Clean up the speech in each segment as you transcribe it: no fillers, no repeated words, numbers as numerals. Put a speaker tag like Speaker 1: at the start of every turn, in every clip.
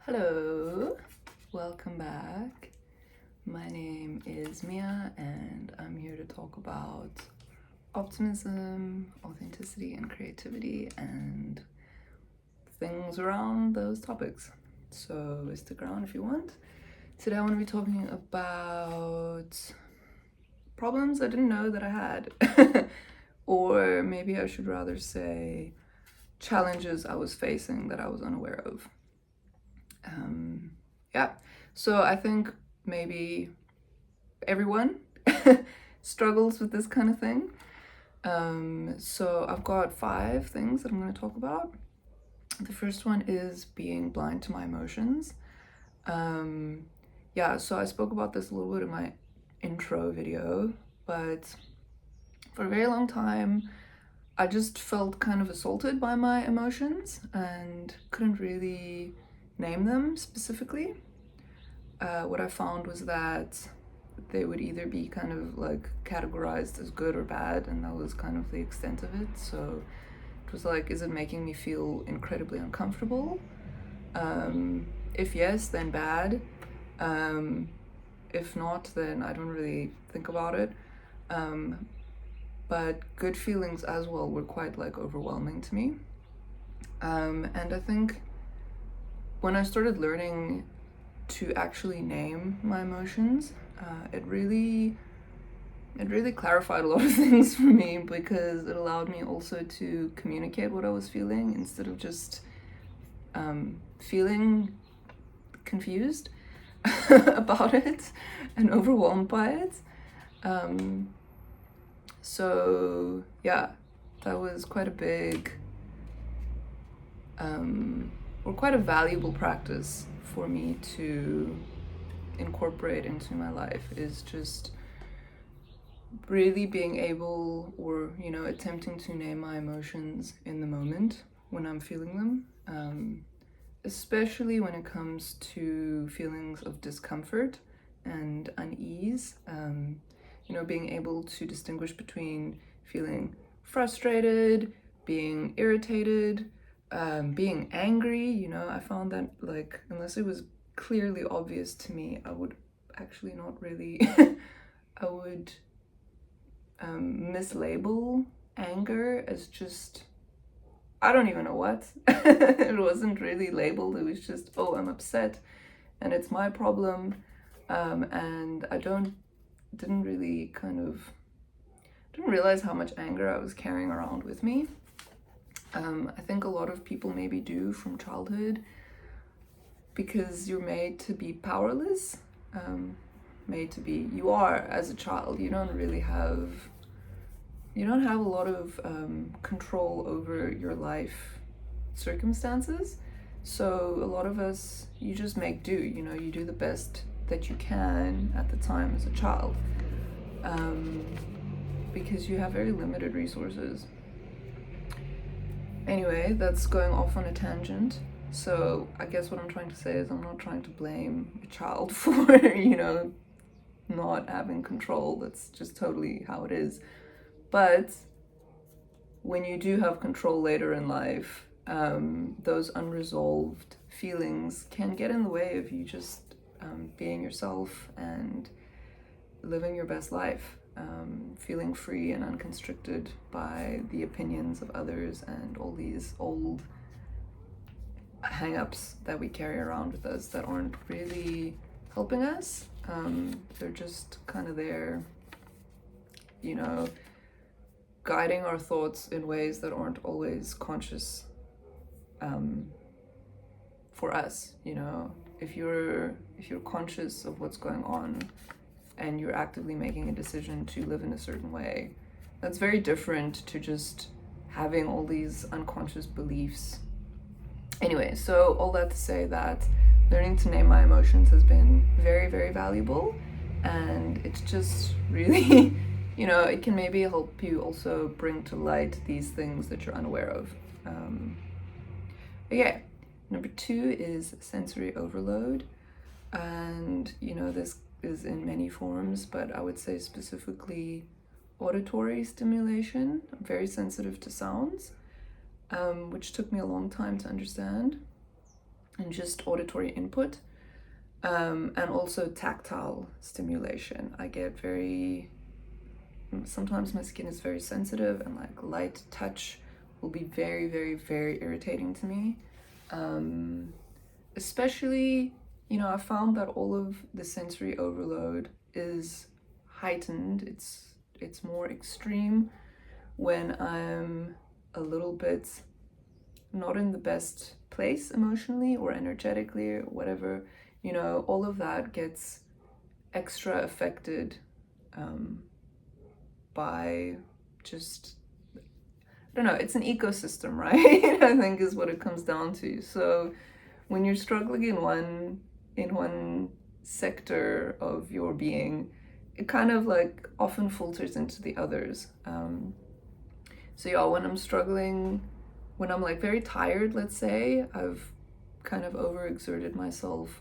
Speaker 1: Hello, welcome back. My name is Mia, and I'm here to talk about optimism, authenticity, and creativity, and things around those topics. So stick around if you want. Today I want to be talking about problems I didn't know that I had, or maybe I should rather say challenges I was facing that I was unaware of. So I think maybe everyone struggles with this kind of thing. So I've got 5 things that I'm going to talk about. The first one is being blind to my emotions. So I spoke about this a little bit in my intro video, but for a very long time I just felt kind of assaulted by my emotions and couldn't really name them specifically. What I found was that they would either be kind of like categorized as good or bad, and that was kind of the extent of it. So it was like, is it making me feel incredibly uncomfortable? If yes, then bad. If not, then I don't really think about it. But good feelings as well were quite like overwhelming to me. And I think when I started learning to actually name my emotions, it really clarified a lot of things for me, because it allowed me also to communicate what I was feeling instead of just feeling confused about it and overwhelmed by it. So yeah, that was quite a big or quite a valuable practice for me to incorporate into my life, is just really being able, or attempting to name my emotions in the moment when I'm feeling them, especially when it comes to feelings of discomfort and unease. Being able to distinguish between feeling frustrated, being irritated, being angry. I found that, like, unless it was clearly obvious to me, I would actually not really I would mislabel anger as just, I don't even know what. It wasn't really labeled, it was just, oh, I'm upset and it's my problem. And I didn't realize how much anger I was carrying around with me. I think a lot of people maybe do from childhood, because you're made to be powerless. You are, as a child, you don't have a lot of control over your life circumstances. So a lot of us, you just make do. You do the best that you can at the time as a child, because you have very limited resources. Anyway, that's going off on a tangent. So I guess what I'm trying to say is, I'm not trying to blame a child for not having control. That's just totally how it is. But when you do have control later in life, those unresolved feelings can get in the way of you just being yourself and living your best life, feeling free and unconstricted by the opinions of others and all these old hang-ups that we carry around with us that aren't really helping us. They're just kind of there, guiding our thoughts in ways that aren't always conscious for us. If you're conscious of what's going on and you're actively making a decision to live in a certain way, that's very different to just having all these unconscious beliefs. Anyway, so all that to say that learning to name my emotions has been very, very valuable, and it's just really it can maybe help you also bring to light these things that you're unaware of. Okay, number 2 is sensory overload. And this is in many forms, but I would say specifically auditory stimulation. I'm very sensitive to sounds, which took me a long time to understand. and just auditory input, and also tactile stimulation. I get sometimes my skin is very sensitive, and like light touch will be very, very, very irritating to me. Especially, I found that all of the sensory overload is heightened. It's more extreme when I'm a little bit not in the best place emotionally or energetically or whatever. All of that gets extra affected by just, I don't know, it's an ecosystem, right? I think is what it comes down to. So when you're struggling in one sector of your being, it kind of like often filters into the others. So yeah, when I'm struggling, when I'm like very tired, let's say, I've kind of overexerted myself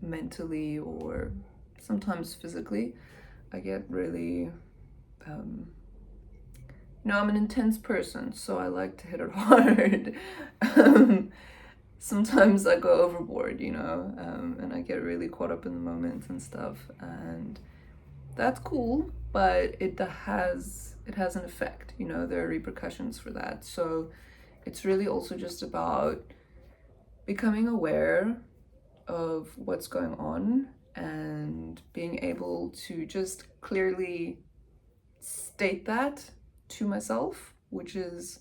Speaker 1: mentally or sometimes physically, I get really, I'm an intense person, so I like to hit it hard. Sometimes I go overboard, and I get really caught up in the moment and stuff, and that's cool, but it has an effect, there are repercussions for that. So it's really also just about becoming aware of what's going on and being able to just clearly state that to myself, which is,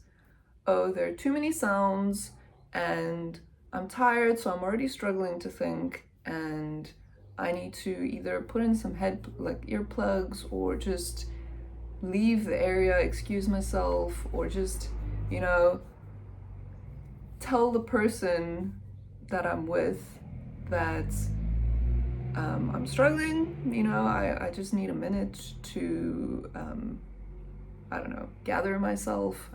Speaker 1: oh, there are too many sounds and I'm tired, so I'm already struggling to think, and I need to either put in some earplugs or just leave the area, excuse myself, or just, tell the person that I'm with that I'm struggling, I just need a minute to, I don't know, gather myself.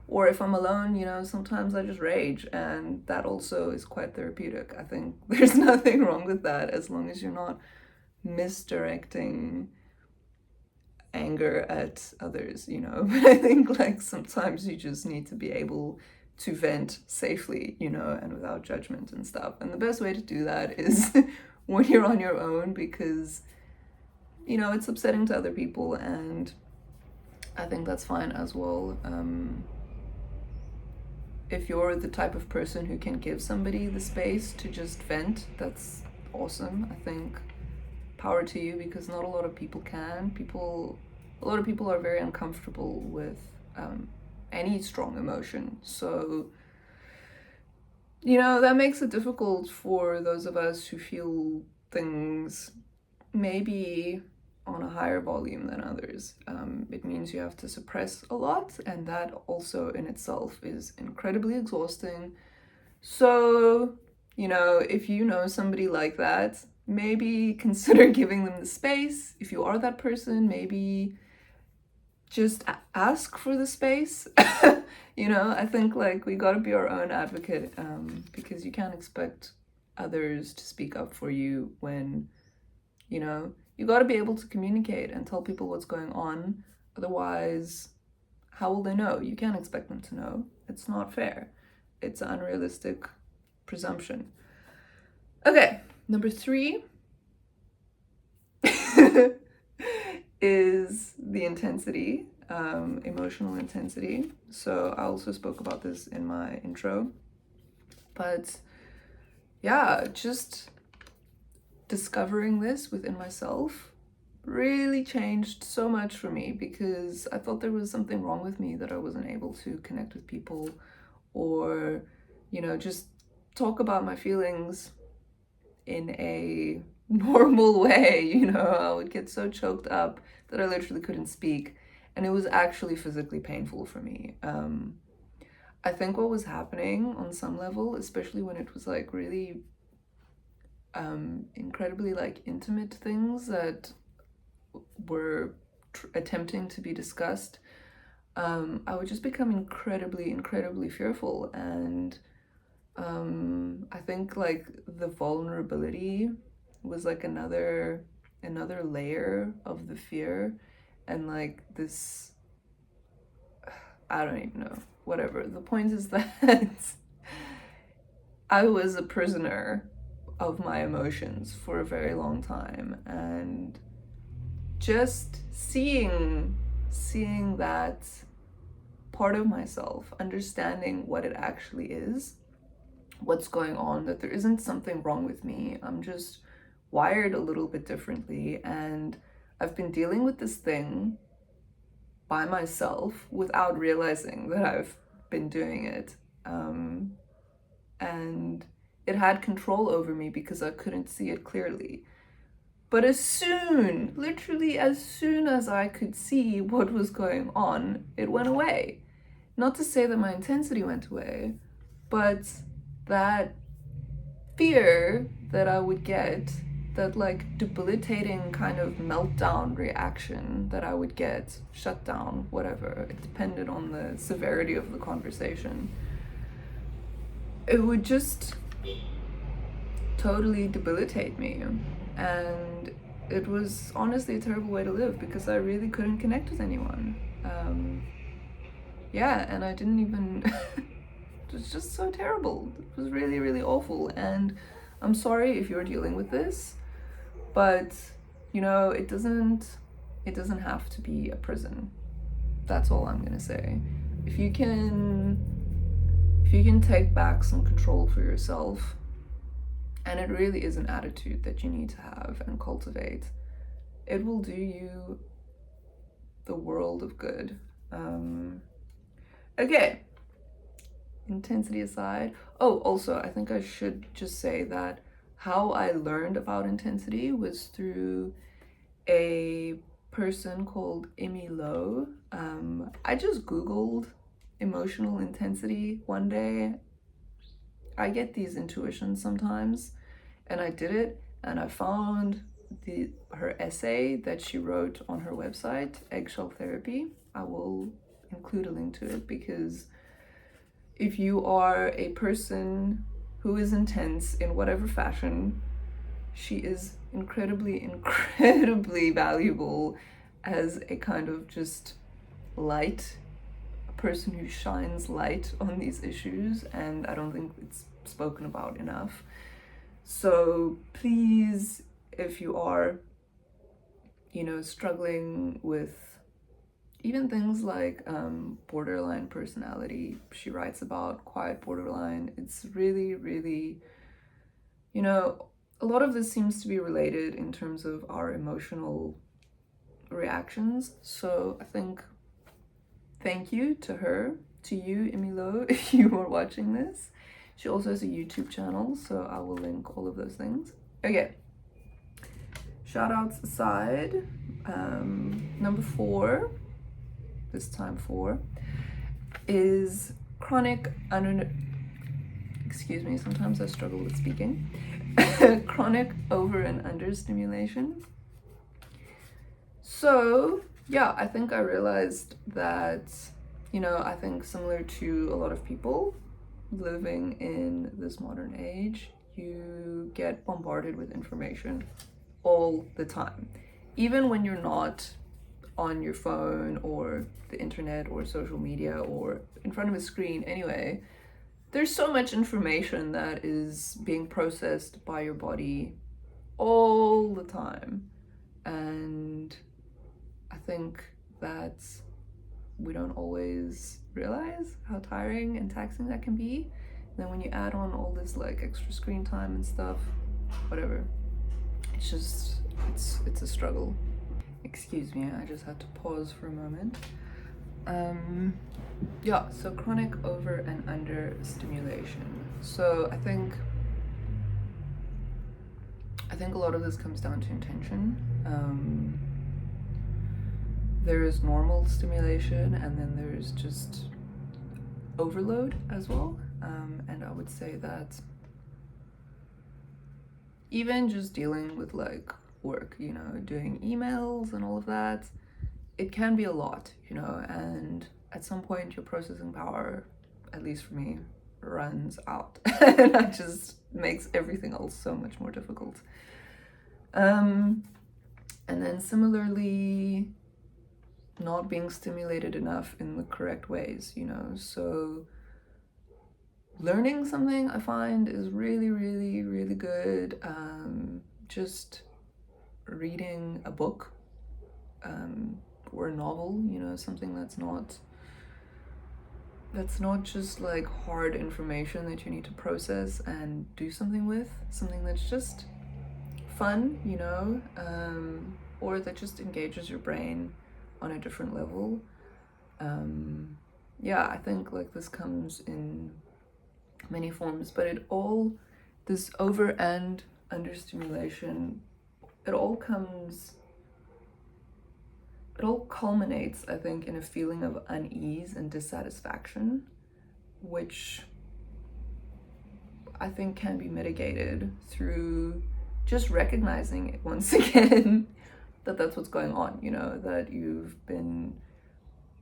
Speaker 1: Or if I'm alone, sometimes I just rage, and that also is quite therapeutic. I think there's nothing wrong with that as long as you're not misdirecting anger at others, But I think like sometimes you just need to be able to vent safely, and without judgment and stuff. And the best way to do that is when you're on your own, because, it's upsetting to other people, and I think that's fine as well. If you're the type of person who can give somebody the space to just vent, that's awesome. I think power to you, because not a lot of people can. A lot of people are very uncomfortable with any strong emotion. So, that makes it difficult for those of us who feel things maybe on a higher volume than others. It means you have to suppress a lot, and that also in itself is incredibly exhausting. So, if you know somebody like that, maybe consider giving them the space. If you are that person, maybe just ask for the space. I think like we gotta be our own advocate, because you can't expect others to speak up for you when, you gotta be able to communicate and tell people what's going on. Otherwise, how will they know? You can't expect them to know. It's not fair. It's an unrealistic presumption. Okay, number 3 is the intensity, emotional intensity. So I also spoke about this in my intro. But yeah, just discovering this within myself really changed so much for me, because I thought there was something wrong with me, that I wasn't able to connect with people or, just talk about my feelings in a normal way. I would get so choked up that I literally couldn't speak, and it was actually physically painful for me. I think what was happening on some level, especially when it was like really incredibly like intimate things that were attempting to be discussed, I would just become incredibly fearful. And I think like the vulnerability was like another layer of the fear, and like this, I don't even know, whatever. The point is that I was a prisoner of my emotions for a very long time, and just seeing that part of myself, understanding what it actually is, what's going on, that there isn't something wrong with me. I'm just wired a little bit differently, and I've been dealing with this thing by myself without realizing that I've been doing it. And it had control over me because I couldn't see it clearly. But literally as soon as I could see what was going on, it went away. Not to say that my intensity went away, but that fear that I would get, that like debilitating kind of meltdown reaction that I would get, shut down, whatever, it depended on the severity of the conversation. It would just totally debilitate me. And it was honestly a terrible way to live because I really couldn't connect with anyone. And I didn't even. It was just so terrible. It was really, really awful. And I'm sorry if you're dealing with this, but it doesn't have to be a prison. That's all I'm gonna say. If you can take back some control for yourself, and it really is an attitude that you need to have and cultivate, it will do you the world of good. Okay, intensity aside. Oh, also, I think I should just say that how I learned about intensity was through a person called Imi Lo. I just Googled emotional intensity one day. I get these intuitions sometimes, and I did it, and I found her essay that she wrote on her website, Eggshell Therapy. I will include a link to it because if you are a person who is intense in whatever fashion, she is incredibly valuable as a kind of just light, a person who shines light on these issues, and I don't think it's spoken about enough. So please, if you are, struggling with even things like borderline personality, she writes about quiet borderline. It's really, really, a lot of this seems to be related in terms of our emotional reactions. So I think thank you to her, to you, Imi Lo, if you are watching this. She also has a YouTube channel, so I will link all of those things. Okay, shout outs aside, number 4, this time 4, is chronic excuse me, sometimes I struggle with speaking. Chronic over and under stimulation. So yeah, I think I realized that, I think similar to a lot of people living in this modern age, you get bombarded with information all the time. Even when you're not on your phone or the internet or social media or in front of a screen anyway, there's so much information that is being processed by your body all the time. And I think that we don't always realize how tiring and taxing that can be. And then when you add on all this like extra screen time and stuff, whatever, it's just, it's a struggle. Excuse me, I just had to pause for a moment. So chronic over and under stimulation. So I think a lot of this comes down to intention. There is normal stimulation, and then there's just overload as well. And I would say that even just dealing with like work, doing emails and all of that, it can be a lot, and at some point your processing power, at least for me, runs out. And that just makes everything else so much more difficult. And then similarly, not being stimulated enough in the correct ways, so learning something, I find, is really, really, really good. Just reading a book, or a novel, you know, something that's not just like hard information that you need to process and do something with, something that's just fun, you know, or that just engages your brain on a different level. Yeah, I think like this comes in many forms, but this over and understimulation, it all culminates, I think, in a feeling of unease and dissatisfaction, which I think can be mitigated through just recognizing it once again that that's what's going on, you know, that you've been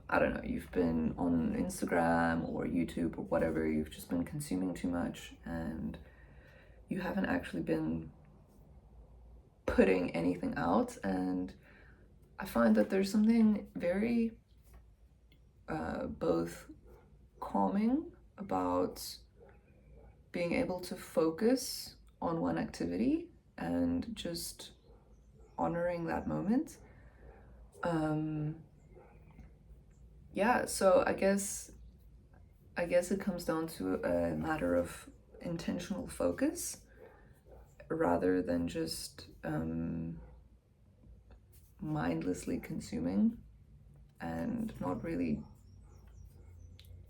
Speaker 1: on Instagram or YouTube or whatever, you've just been consuming too much and you haven't actually been putting anything out. And I find that there's something very both calming about being able to focus on one activity and just honoring that moment. Yeah, so I guess it comes down to a matter of intentional focus rather than just mindlessly consuming and not really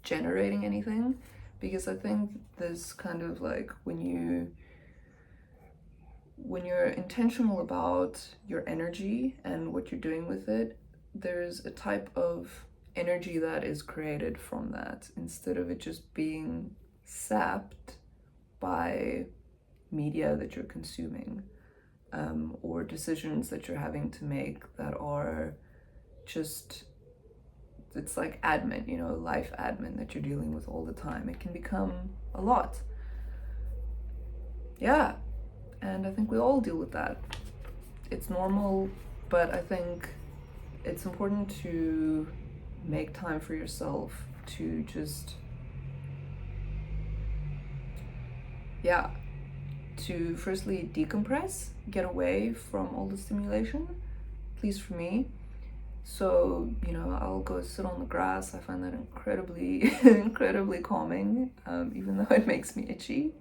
Speaker 1: generating anything. Because I think this kind of like when you're intentional about your energy and what you're doing with it, there's a type of energy that is created from that, instead of it just being sapped by media that you're consuming, or decisions that you're having to make that are just, it's like admin, you know, life admin that you're dealing with all the time. It can become a lot. Yeah, and I think we all deal with that. It's normal, but I think it's important to make time for yourself to just, yeah, to firstly decompress, get away from all the stimulation, at least for me. So, you know, I'll go sit on the grass. I find that incredibly, incredibly calming, even though it makes me itchy.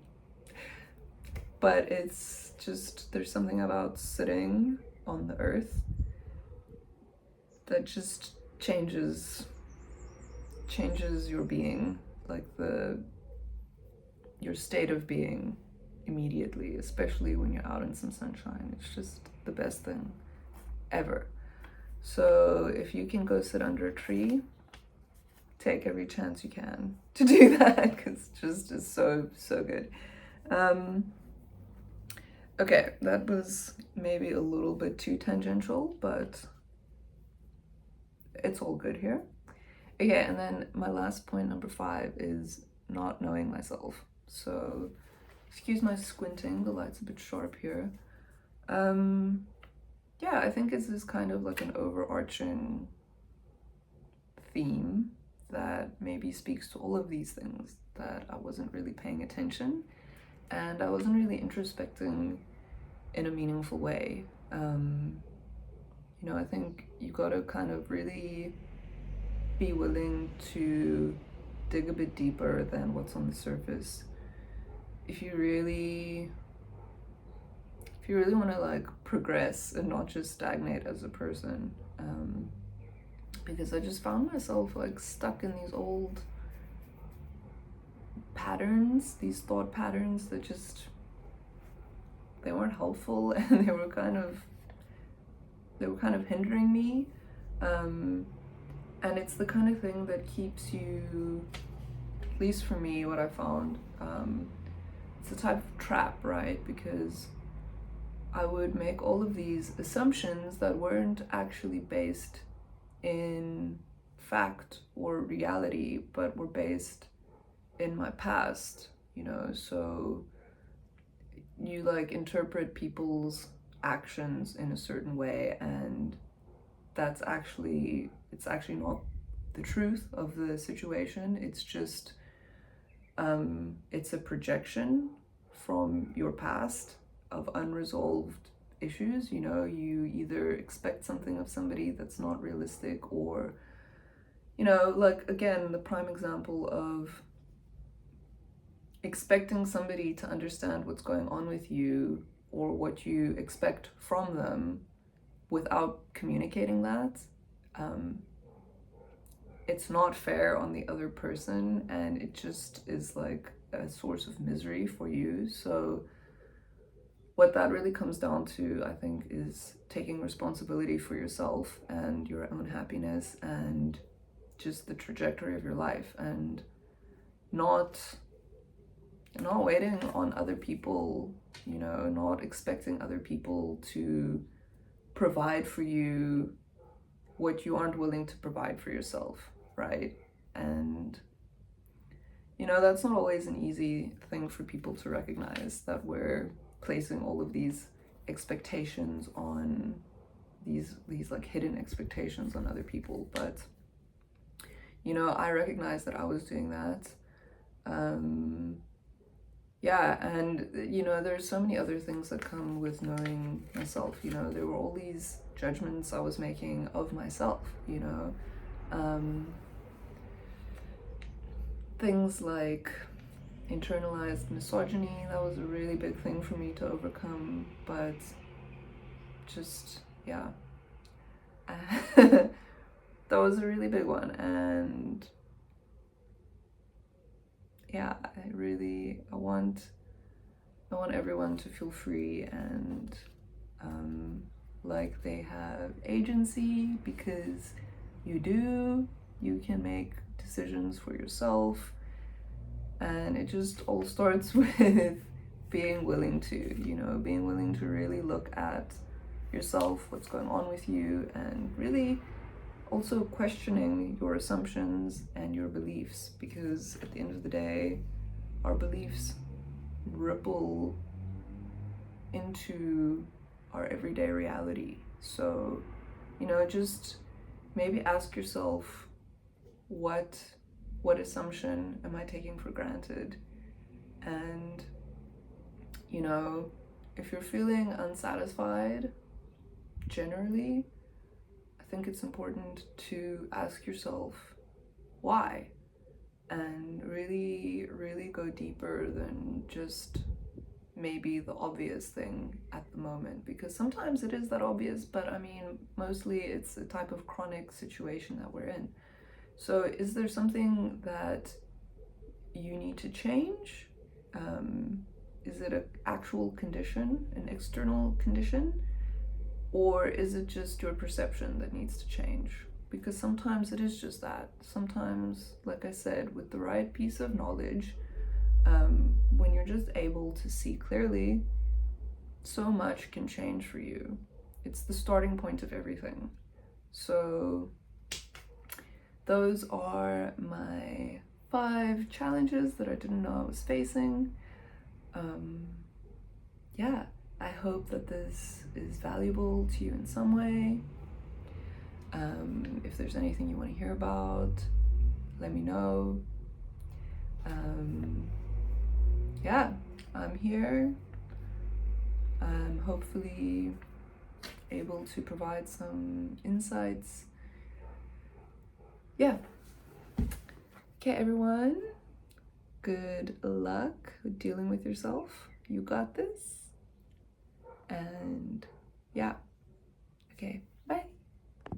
Speaker 1: But it's just, there's something about sitting on the earth that just changes your being, like your state of being immediately, especially when you're out in some sunshine. It's just the best thing ever. So if you can go sit under a tree, take every chance you can to do that, because it just is so good. Okay, that was maybe a little bit too tangential, but it's all good here. Okay, and then my last point, number 5, is not knowing myself. So excuse my squinting, the light's a bit sharp here. Yeah, I think it's this kind of like an overarching theme that maybe speaks to all of these things, that I wasn't really paying attention and I wasn't really introspecting in a meaningful way. You know, I think you gotta kind of really be willing to dig a bit deeper than what's on the surface. If you really want to like progress and not just stagnate as a person, because I just found myself like stuck in these old patterns, these thought patterns that just, they weren't helpful and they were kind of hindering me, and it's the kind of thing that keeps you, at least for me, what I found, it's a type of trap, right? Because I would make all of these assumptions that weren't actually based in fact or reality, but were based in my past, you know. So you like interpret people's actions in a certain way, and it's actually not the truth of the situation. It's just It's a projection from your past of unresolved issues. You know, you either expect something of somebody that's not realistic, or, you know, like, again, the prime example of expecting somebody to understand what's going on with you or what you expect from them without communicating that. It's not fair on the other person, and it just is like a source of misery for you. So what that really comes down to, I think, is taking responsibility for yourself and your own happiness and just the trajectory of your life, and not waiting on other people, you know, not expecting other people to provide for you what you aren't willing to provide for yourself, right? And, you know, that's not always an easy thing for people to recognize, that we're placing all of these expectations on these like hidden expectations on other people. But, you know, I recognize that I was doing that. Yeah, and, you know, there's so many other things that come with knowing myself. You know, there were all these judgments I was making of myself, you know. Things like internalized misogyny, that was a really big thing for me to overcome, but just, yeah. That was a really big one, and yeah, I want everyone to feel free and like they have agency, because you do. You can make decisions for yourself, and it just all starts with being willing to, you know, being willing to really look at yourself, what's going on with you, and really also questioning your assumptions and your beliefs, because at the end of the day, our beliefs ripple into our everyday reality. So, you know, just maybe ask yourself, what assumption am I taking for granted? And, you know, if you're feeling unsatisfied generally, I think it's important to ask yourself why, and really, really go deeper than just maybe the obvious thing at the moment, because sometimes it is that obvious, but I mean, mostly it's a type of chronic situation that we're in. So is there something that you need to change? Is it an actual condition, an external condition? Or is it just your perception that needs to change? Because sometimes it is just that. Sometimes, like I said, with the right piece of knowledge, when you're just able to see clearly, so much can change for you. It's the starting point of everything. So those are my 5 challenges that I didn't know I was facing. Yeah, I hope that this is valuable to you in some way. If there's anything you want to hear about, let me know. Yeah, I'm here. I'm hopefully able to provide some insights. Yeah. Okay, everyone. Good luck with dealing with yourself. You got this. And yeah. Okay.